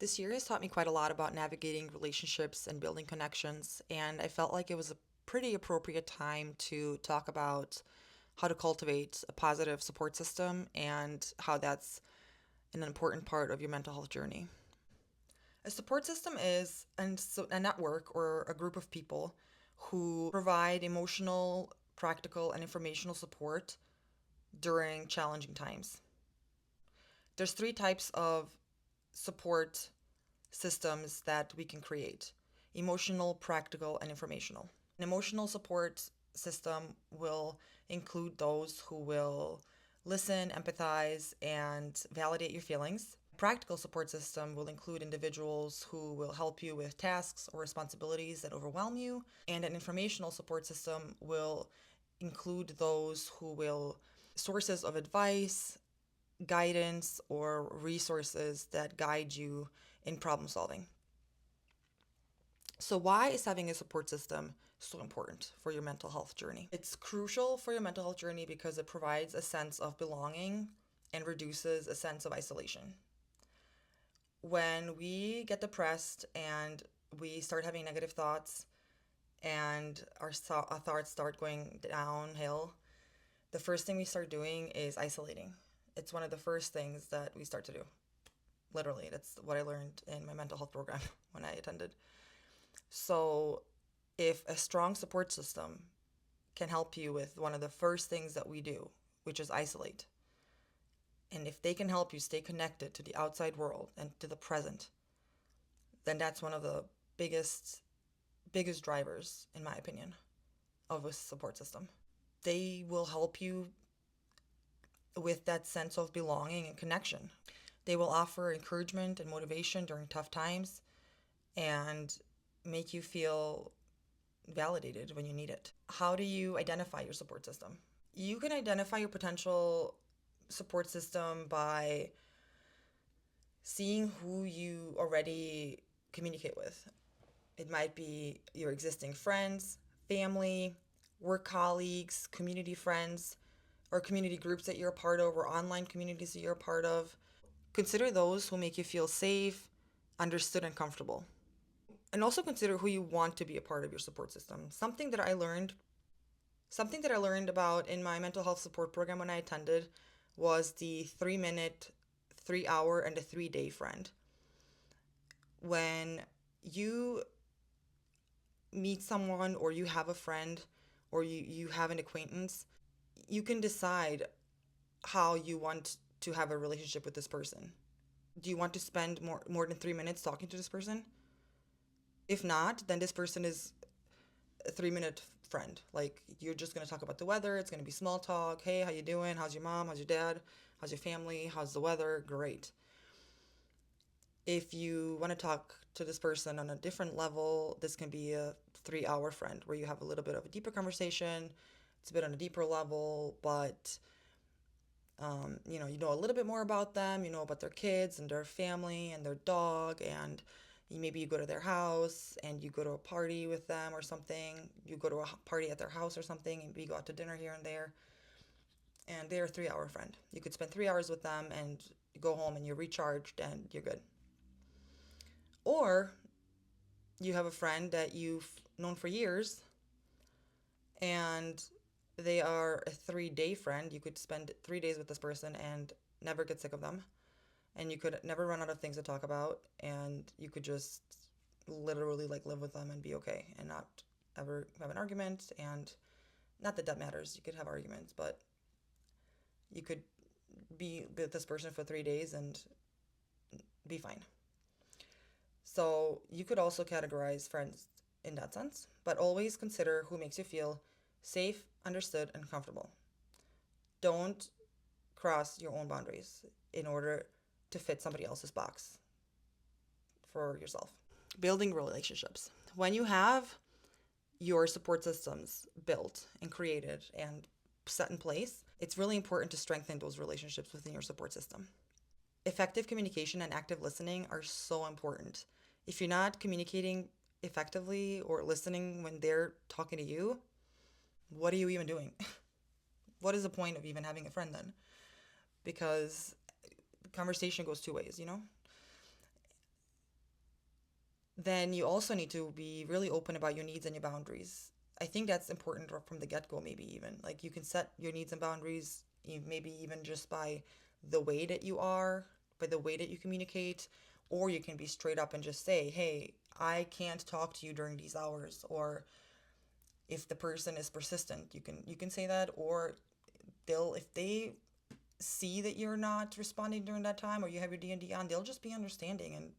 This year has taught me quite a lot about navigating relationships and building connections, and I felt like it was a pretty appropriate time to talk about how to cultivate a positive support system and how that's an important part of your mental health journey. A support system is a network or a group of people who provide emotional, practical, and informational support during challenging times. There's three types of support systems that we can create: emotional, practical, and informational. An emotional support system will include those who will listen, empathize, and validate your feelings. A practical support system will include individuals who will help you with tasks or responsibilities that overwhelm you. And an informational support system will include those who will sources of advice, guidance, or resources that guide you in problem solving. So why is having a support system so important for your mental health journey? It's crucial for your mental health journey because it provides a sense of belonging and reduces a sense of isolation. When we get depressed and we start having negative thoughts and our thoughts start going downhill, the first thing we start doing is isolating. It's one of the first things that we start to do. Literally, that's what I learned in my mental health program when I attended. So if a strong support system can help you with one of the first things that we do, which is isolate, and if they can help you stay connected to the outside world and to the present, then that's one of the biggest drivers, in my opinion, of a support system. They will help you with that sense of belonging and connection. They will offer encouragement and motivation during tough times and make you feel validated when you need it. How do you identify your support system? You can identify your potential support system by seeing who you already communicate with. It might be your existing friends, family, work colleagues, community friends, or community groups that you're a part of, or online communities that you're a part of. Consider those who make you feel safe, understood, and comfortable. And also consider who you want to be a part of your support system. Something that I learned about in my mental health support program when I attended was the 3-minute, 3-hour, and a 3-day friend. When you meet someone or you have a friend or you have an acquaintance, you can decide how you want to have a relationship with this person. Do you want to spend more than 3 minutes talking to this person? If not, then this person is a 3-minute friend. Like, you're just going to talk about the weather. It's going to be small talk. Hey, how you doing? How's your mom? How's your dad? How's your family? How's the weather? Great. If you want to talk to this person on a different level, this can be a 3-hour friend where you have a little bit of a deeper conversation. It's a bit on a deeper level, but you know a little bit more about them. You know about their kids and their family and their dog, and maybe you go to their house and you go to a party with them or something. You go to a party at their house or something, and we go out to dinner here and there. And they're a 3-hour friend. You could spend 3 hours with them and you go home and you're recharged and you're good. Or you have a friend that you've known for years and they are a 3-day friend. You could spend 3 days with this person and never get sick of them. And you could never run out of things to talk about. And you could just literally like live with them and be okay and not ever have an argument. And not that that matters. You could have arguments, but you could be with this person for 3 days and be fine. So you could also categorize friends in that sense, but always consider who makes you feel safe, understood, and comfortable. Don't cross your own boundaries in order to fit somebody else's box for yourself. Building relationships. When you have your support systems built and created and set in place, it's really important to strengthen those relationships within your support system. Effective communication and active listening are so important. If you're not communicating effectively or listening when they're talking to you, what are you even doing? What is the point of even having a friend then? Because the conversation goes two ways, you know? then you also need to be really open about your needs and your boundaries. I think that's important from the get-go, maybe even. Like you can set your needs and boundaries, maybe even just by the way that you are, by the way that you communicate, or you can be straight up and just say, hey, I can't talk to you during these hours. Or if the person is persistent, you can say that, or if they see that you're not responding during that time or you have your D&D on, they'll just be understanding and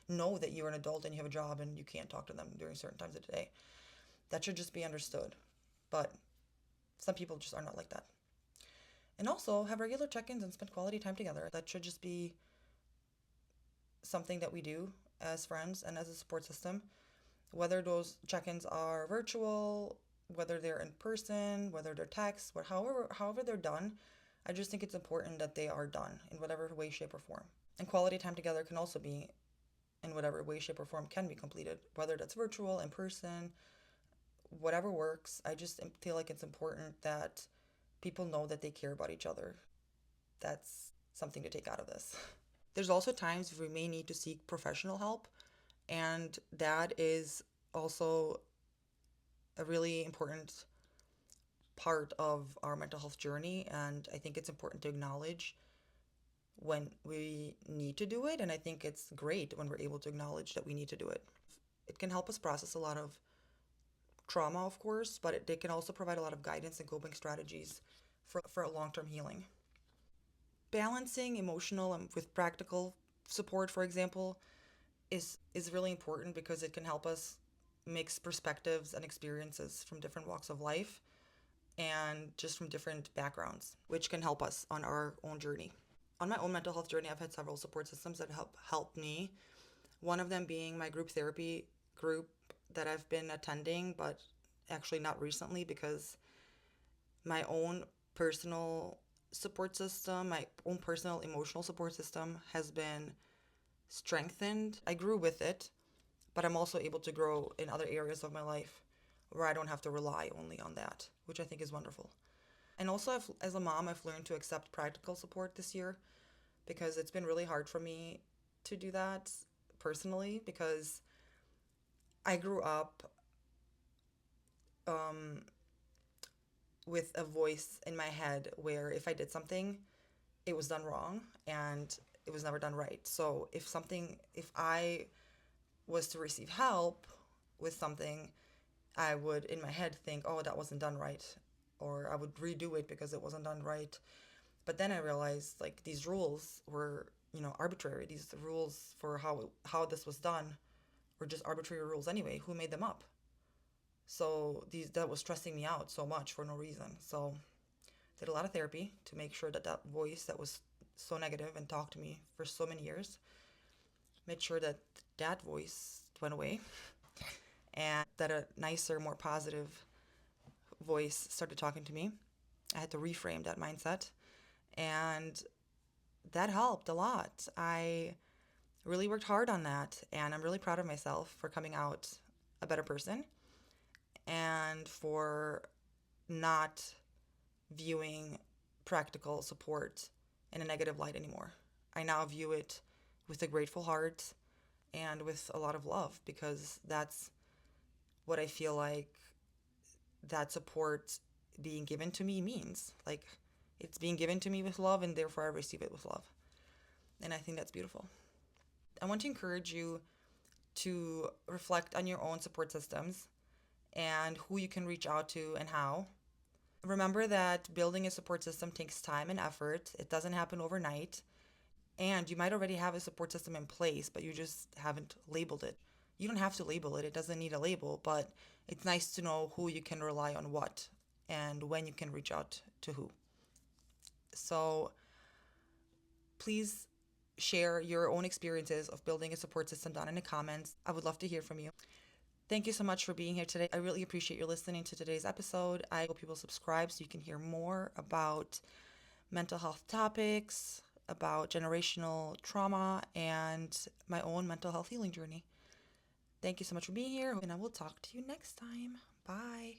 know that you're an adult and you have a job and you can't talk to them during certain times of the day. That should just be understood. But some people just are not like that. And also have regular check-ins and spend quality time together. That should just be something that we do as friends and as a support system. Whether those check-ins are virtual, whether they're in person, whether they're text, however they're done, I just think it's important that they are done in whatever way, shape, or form. And quality time together can also be in whatever way, shape, or form can be completed, whether that's virtual, in person, whatever works. I just feel like it's important that people know that they care about each other. That's something to take out of this. There's also times we may need to seek professional help, and that is also a really important part of our mental health journey, and I think it's important to acknowledge when we need to do it, and I think it's great when we're able to acknowledge that we need to do it. It can help us process a lot of trauma, of course, but it can also provide a lot of guidance and coping strategies for a long-term healing. Balancing emotional and with practical support, for example, is really important because it can help us mix perspectives and experiences from different walks of life and just from different backgrounds, which can help us on our own journey. On my own mental health journey, I've had several support systems that help me. One of them being my group therapy group that I've been attending, but actually not recently because my own personal support system, my own personal emotional support system has been strengthened. I grew with it, but I'm also able to grow in other areas of my life where I don't have to rely only on that, which I think is wonderful. And also, as a mom, I've learned to accept practical support this year because it's been really hard for me to do that personally because I grew up with a voice in my head where if I did something, it was done wrong and it was never done right. So if I was to receive help with something, I would in my head think, oh, that wasn't done right, or I would redo it because it wasn't done right. But then I realized like these rules were, arbitrary. These rules for how this was done were just arbitrary rules anyway. Who made them up? So that was stressing me out so much for no reason. So did a lot of therapy to make sure that voice that was so negative and talked to me for so many years, made sure that voice went away and that a nicer, more positive voice started talking to me. I had to reframe that mindset, and that helped a lot. I really worked hard on that, and I'm really proud of myself for coming out a better person and for not viewing practical support in a negative light anymore. I now view it with a grateful heart and with a lot of love because that's what I feel like that support being given to me means. Like, it's being given to me with love, and therefore I receive it with love. And I think that's beautiful. I want to encourage you to reflect on your own support systems and who you can reach out to and how. Remember that building a support system takes time and effort. It doesn't happen overnight. And you might already have a support system in place, but you just haven't labeled it. You don't have to label it. It doesn't need a label, but it's nice to know who you can rely on what and when you can reach out to who. So please share your own experiences of building a support system down in the comments. I would love to hear from you. Thank you so much for being here today. I really appreciate you listening to today's episode. I hope you will subscribe so you can hear more about mental health topics, about generational trauma, and my own mental health healing journey. Thank you so much for being here, and I will talk to you next time. Bye.